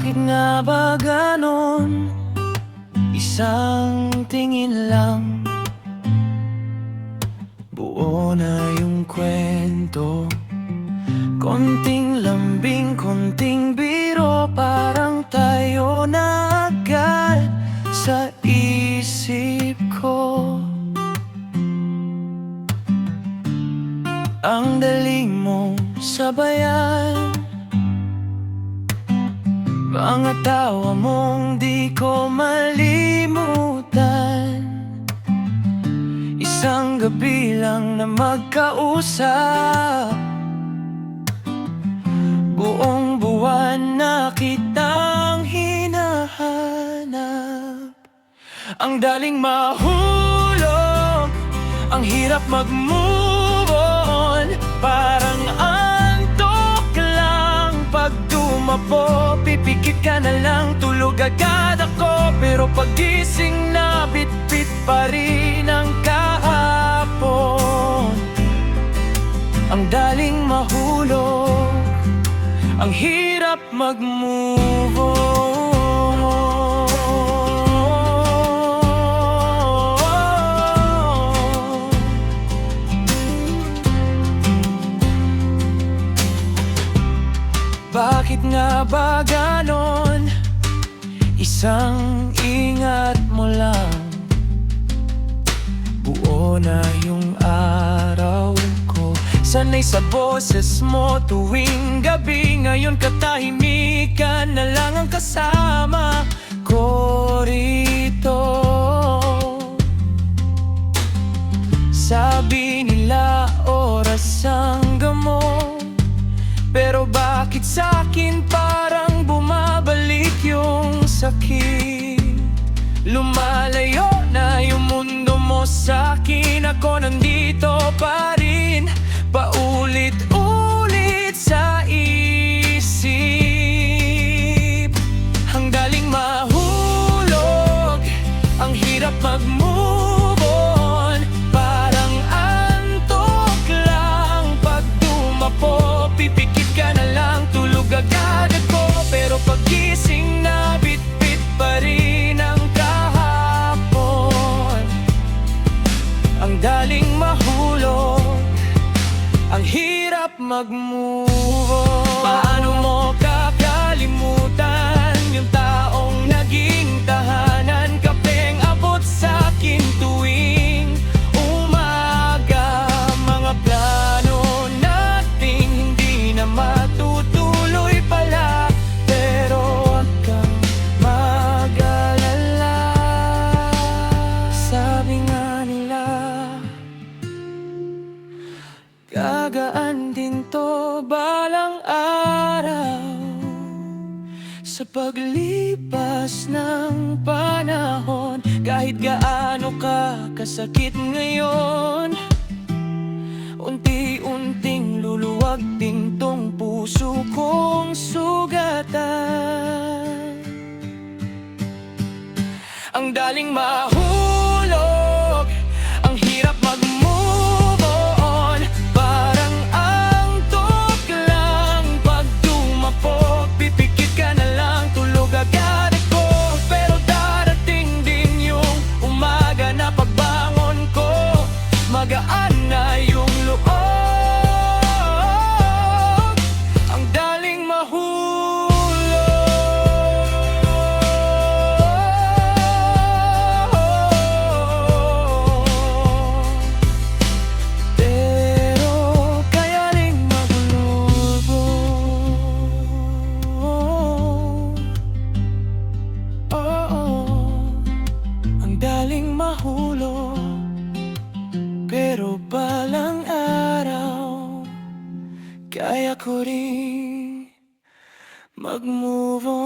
Bakit nga ba ganon? Isang tingin lang, buo na yung kwento. Konting lambing, konting biro, parang tayo na agad sa isip ko. Ang daling mong sabayan, mga tawa mong di ko malimutan. Isang gabi lang na magkausap, buong buwan na kitang hinahanap. Ang daling mahulog, ang hirap mag-move on. Parang antok lang pag dumapo. Pipikit ka na lang, tulog agad ako. Pero pagising na bit-bit pa rin ang kahapon. Ang daling mahulog, ang hirap mag-move on. Bakit nga ba ganon? Isang ingat mo lang, buo na yung araw ko. Sanay sa boses mo tuwing gabi, ngayon katahimikan na lang ang kasama ko rito. Sabi nila oras ang gamot, pero bakit sa'kin parang bumabalik yung sakit? Lumalayo na yung mundo mo sa'kin, ako nandito pa rin, paulit-ulit sa isip. Ang daling mahulog, ang hirap mag-move on. Parang antok lang pag dumapo. Pipikit ka na lang, tulog agad ako. Pero pagising na bit-bit pa rin ang kahapon. Ang daling mahulog, ang hirap mag-move on. Paano mo kakalimutan yung taong naging tahanan? Kapeng abot sa'kin tuwing umaga. Mga plano nating hindi na matutuloy pala, pero huwag kang mag-alala. Sabi nga nila, gagaan din to balang araw. Sa paglipas ng panahon, kahit gaano ka kasakit ngayon, unti-unting luluwag din tong puso kong sugatan. Ang daling mahulog, ang hirap mag-move on. Parang antok lang pag dumapo. Pipikit ka na lang, tulog agad ako. Pero darating din yung umaga na pagbangon ko, magaan na yung loob. Ang daling mahulog, pero kaya ring maglubog. Ang daling mahulog, pero balang araw kaya ko rin mag-move on.